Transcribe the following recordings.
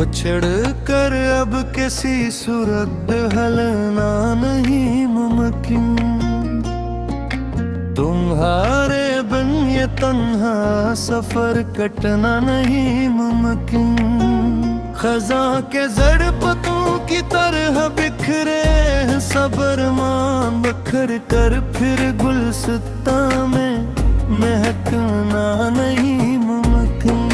बिछड़ कर अब किसी सूरत हलना नहीं मुमकिन। तुम्हारे बिन ये तन्हा सफर कटना नहीं मुमकिन। खजा के जड़ पतों की तरह बिखरे सबर मान बखर कर फिर गुलसिता में महकना नहीं मुमकिन।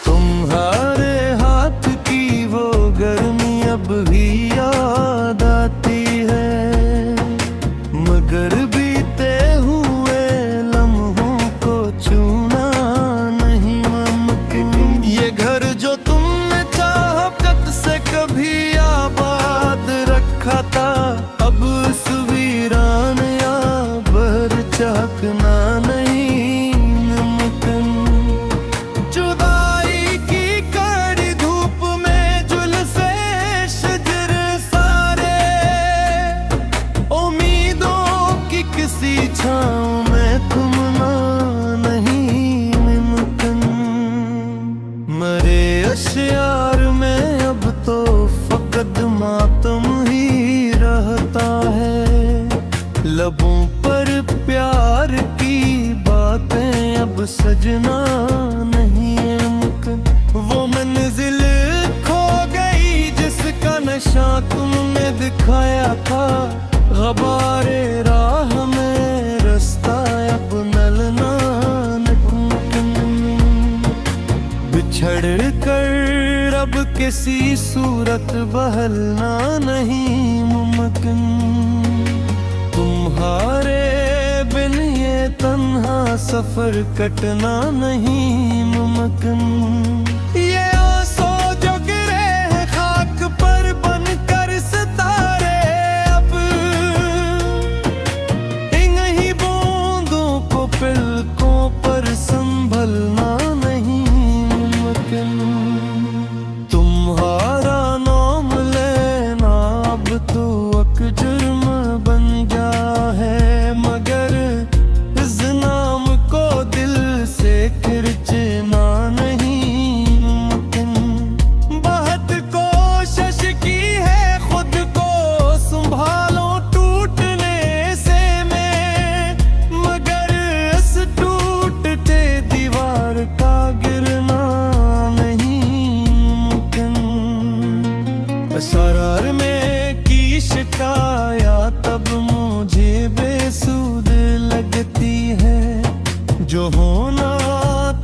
तुम्हारे हाथ की वो गर्मी अब भी याद आती है, मगर बीते हुए लम्हों को छूना नहीं मुमकिन। ये घर जो तुमने चाहत से कभी आबाद रखा था, अब उस वीरान या भर चाकना नहीं मुमकिन। जुदाई की कड़ी धूप में जुल्फे शजर सारे, उम्मीदों की किसी छाँव में थमना नहीं मुमकिन। मरे अश्यार में अब तो फकत मातम ही रहता है, लबों पर प्यार की बातें अब सजना नहीं मुमकिन। वो मंजिल खो गई जिसका नशा तुमने दिखाया था, गबारे राह में रास्ता अब मिलना मुमकिन। बिछड़ कर अब किसी सूरत बहलना नहीं मुमकिन। तुम्हारे बिन ये तन्हा सफर कटना नहीं मुमकिन। ये आंसू जो गिरे हैं खाक पर बनकर सितारे, अब इन्हीं बूंदों को पलकों पर संभलना नहीं मुमकिन। तुम्हारा नाम लेना अब तो एक जुर्म बन जा है, मगर इस नाम को दिल से खिंचना नहीं मुमकिन। बहुत कोशिश की है खुद को संभालो टूटने से मैं, मगर इस टूटते दीवार का गिरना नहीं मुमकिन। असरार में की शिकायत तब मुझे बेसुध लगती है, जो होना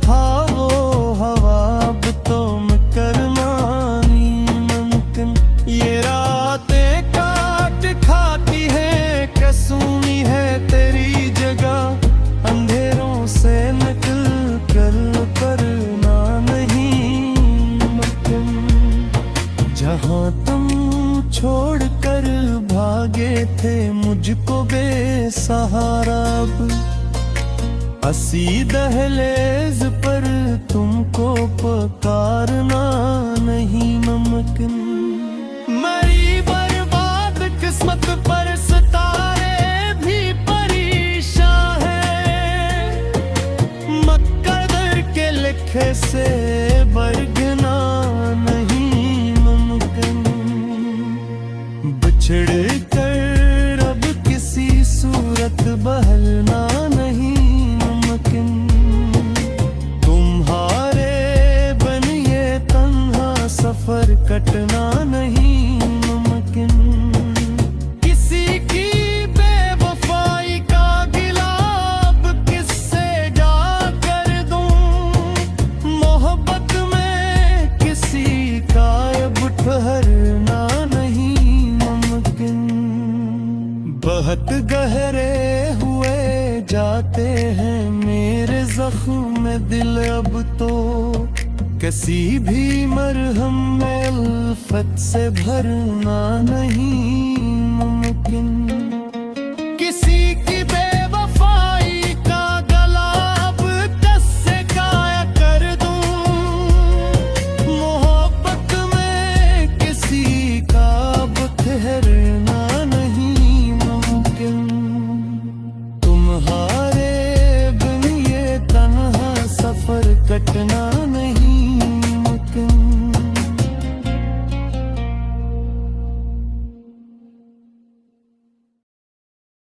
था वो हवा अब तो करना नहीं मुमकिन। ये रातें काट खाती है कसूनी है तेरी जगह, अंधेरों से निकल कर करना नहीं मुमकिन। जहाँ तुम छोड़ कर भागे थे मुझको बेसहारा, अब असी दहलेज पर तुमको पुकारना नहीं मुमकिन। मरी बर्बाद किस्मत पर सितारे भी परेशान है, मक्कर के लिखे से बरगना नहीं मुमकिन। बिछड़ कर अब किसी सूरत बहलना नहीं मुमकिन। तुम्हारे बिन ये तन्हा सफर कटना नहीं मुमकिन। किसी की बेवफाई का गिला अब किससे जा कर दूं, मोहब्बत में किसी का अब ठहरना नहीं मुमकिन। बहुत गहरे हुए जाते हैं मेरे जख्म दिल अब तो, किसी भी मरहम में उल्फत से भरना नहीं मुमकिन। किसी की बेवफाई का गला अब कससे काया कर दूं, मोहब्बत में किसी का अब ठहरना नहीं मुमकिन। तुम्हारे बिन ये तन्हा सफर कटना